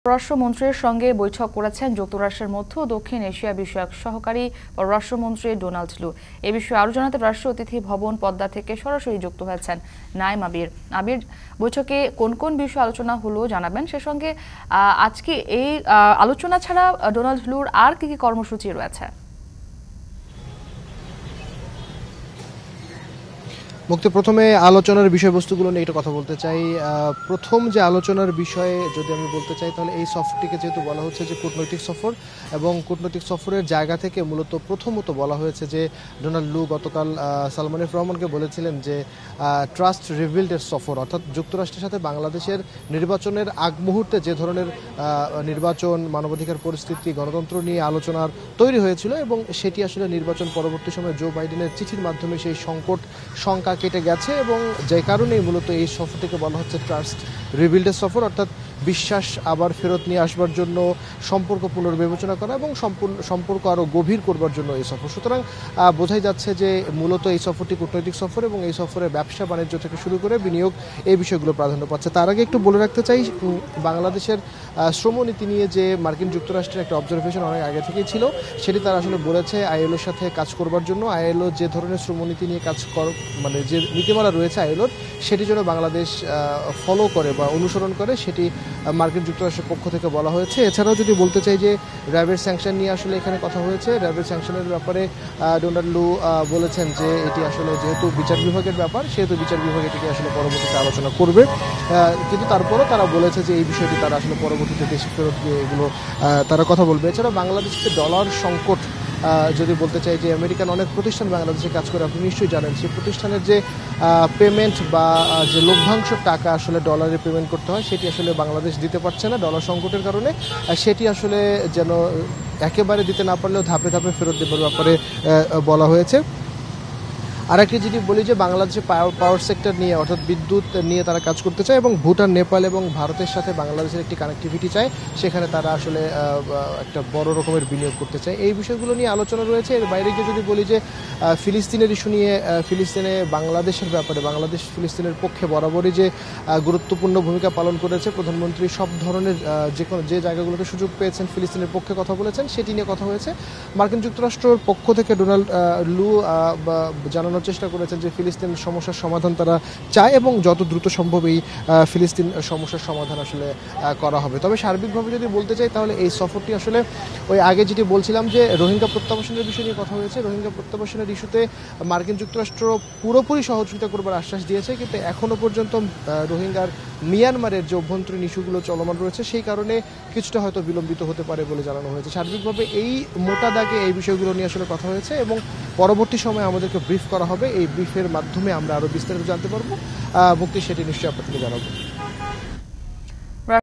পররাষ্ট্রমন্ত্রীর সঙ্গে বৈঠক করেছেন যুক্তরাষ্ট্রের মধ্য ও দক্ষিণ এশিয়া বিষয়ক সহকারী পররাষ্ট্রমন্ত্রী ডোনাল্ড লু। এ বিষয়ে আরও জানাতে রাষ্ট্র অতিথি ভবন পদ্মা থেকে সরাসরি যুক্ত হয়েছেন নাইম আবির। আবির, বৈঠকে কোন কোন বিষয়ে আলোচনা হলো জানাবেন, সে সঙ্গে আজকে এই আলোচনা ছাড়া ডোনাল্ড লুর আর কি কি কর্মসূচি রয়েছে? মুক্তি, প্রথমে আলোচনার বিষয়বস্তুগুলো নিয়ে একটু কথা বলতে চাই। প্রথম যে আলোচনার বিষয়ে যদি আমি বলতে চাই, তাহলে এই সফরটিকে যেহেতু বলা হচ্ছে যে কূটনৈতিক সফর, এবং কূটনৈতিক সফরের জায়গা থেকে মূলত প্রথমত বলা হয়েছে যে ডোনাল্ড লু গতকাল সালমান এফ রহমানকে বলেছিলেন যে ট্রাস্ট রিবিল্ডের সফর, অর্থাৎ যুক্তরাষ্ট্রের সাথে বাংলাদেশের নির্বাচনের আগ মুহূর্তে যে ধরনের নির্বাচন, মানবাধিকার পরিস্থিতি, গণতন্ত্র নিয়ে আলোচনার তৈরি হয়েছিল, এবং সেটি আসলে নির্বাচন পরবর্তী সময়ে জো বাইডেনের চিঠির মাধ্যমে সেই শঙ্কা কেটে গেছে, এবং যে কারণেই মূলত এই সফরটিকে বলা হচ্ছে ট্রাস্ট রিবিল্ডের সফর, অর্থাৎ বিশ্বাস আবার ফেরত নিয়ে আসবার জন্য, সম্পর্ক পুনর্বিবেচনা করা এবং সম্পর্ক আরও গভীর করবার জন্য এই সফর। সুতরাং বোঝাই যাচ্ছে যে মূলত এই সফরটি কূটনৈতিক সফর, এবং এই সফরে ব্যবসা বাণিজ্য থেকে শুরু করে বিনিয়োগ, এই বিষয়গুলো প্রাধান্য পাচ্ছে। তার আগে একটু বলে রাখতে চাই, বাংলাদেশের শ্রমনীতি নিয়ে যে মার্কিন যুক্তরাষ্ট্রের একটা অবজারভেশন অনেক আগে থেকেই ছিল, সেটি তারা আসলে বলেছে আইএলওর সাথে কাজ করবার জন্য। আইএলও যে ধরনের শ্রমনীতি নিয়ে মানে যে নীতিমালা রয়েছে আইএলওর, সেটি যেন বাংলাদেশ ফলো করে বা অনুসরণ করে, সেটি মার্কিন যুক্তরাষ্ট্রের পক্ষ থেকে বলা হয়েছে। এছাড়াও যদি বলতে চাই যে র্যাবের স্যাংশন নিয়ে আসলে এখানে কথা হয়েছে। র্যাবের স্যাংশনের ব্যাপারে ডোনাল্ড লু বলেছেন যে এটি আসলে যেহেতু বিচার বিভাগের ব্যাপার, সেহেতু বিচার বিভাগ এটিকে আসলে পরবর্তীতে আলোচনা করবে, কিন্তু তারপরও তারা বলেছে যে এই বিষয়টি তারা আসলে পরবর্তীতে দেশে ফেরত গিয়ে এগুলো তারা কথা বলবে। এছাড়াও বাংলাদেশকে ডলার সংকট যদি বলতে চাই, যে আমেরিকান অনেক প্রতিষ্ঠান বাংলাদেশে কাজ করে, আপনি নিশ্চয়ই জানেন, সেই প্রতিষ্ঠানের যে পেমেন্ট বা যে লভ্যাংশ টাকা আসলে ডলারে পেমেন্ট করতে হয়, সেটি আসলে বাংলাদেশ দিতে পারছে না ডলার সংকটের কারণে। সেটি আসলে যেন একেবারে দিতে না পারলেও ধাপে ধাপে ফেরত দেবার ব্যাপারে বলা হয়েছে। আরেকটি যদি বলি যে বাংলাদেশে পাওয়ার সেক্টর নিয়ে, অর্থাৎ বিদ্যুৎ নিয়ে তারা কাজ করতে চায়, এবং ভুটান, নেপাল এবং ভারতের সাথে বাংলাদেশের একটি কানেক্টিভিটি চায়, সেখানে তারা আসলে একটা বড় রকমের বিনিয়োগ করতে চায়। এই বিষয়গুলো নিয়ে আলোচনা রয়েছে। এর বাইরে গিয়ে যদি বলি যে ফিলিস্তিনের ইস্যু নিয়ে, ফিলিস্তিনে বাংলাদেশের ব্যাপারে বাংলাদেশ ফিলিস্তিনের পক্ষে বরাবরই যে গুরুত্বপূর্ণ ভূমিকা পালন করেছে, প্রধানমন্ত্রী সব ধরনের যে জায়গাগুলোতে সুযোগ পেয়েছেন ফিলিস্তিনের পক্ষে কথা বলেছেন, সেটি নিয়ে কথা হয়েছে। মার্কিন যুক্তরাষ্ট্রের পক্ষ থেকে ডোনাল্ড লু জানানোর চেষ্টা করেছেন যে ফিলিস্তিন সমস্যার সমাধান তারা চায়, এবং যত দ্রুত সম্ভব এই ফিলিস্তিন সমস্যার সমাধান আসলে করা হবে। তবে সার্বিকভাবে যদি বলতে চাই, তাহলে এই সফরটি আসলে ওই আগে যেটি বলছিলাম যে রোহিঙ্গা প্রত্যাবাসনের বিষয় নিয়ে কথা হয়েছে। রোহিঙ্গা প্রত্যাবাসনের ইস্যুতে মার্কিন যুক্তরাষ্ট্র পুরোপুরি সহযোগিতা করবার আশ্বাস দিয়েছে, কিন্তু এখনও পর্যন্ত রোহিঙ্গার মিয়ানমারের যে অভ্যন্তরীণ ইস্যুগুলো চলমান রয়েছে, সেই কারণে কিছুটা হয়তো বিলম্বিত হতে পারে বলে জানানো হয়েছে। সার্বিকভাবে এই মোটা দাগে এই বিষয়গুলো নিয়ে আসলে কথা হয়েছে, এবং পরবর্তী সময়ে আমাদেরকে ব্রিফ করা হবে। এই ব্রিফের মাধ্যমে আমরা আরও বিস্তারিত জানতে পারবো। মুক্তি, সেটি নিশ্চয়ই আপনাদেরকে জানাবো।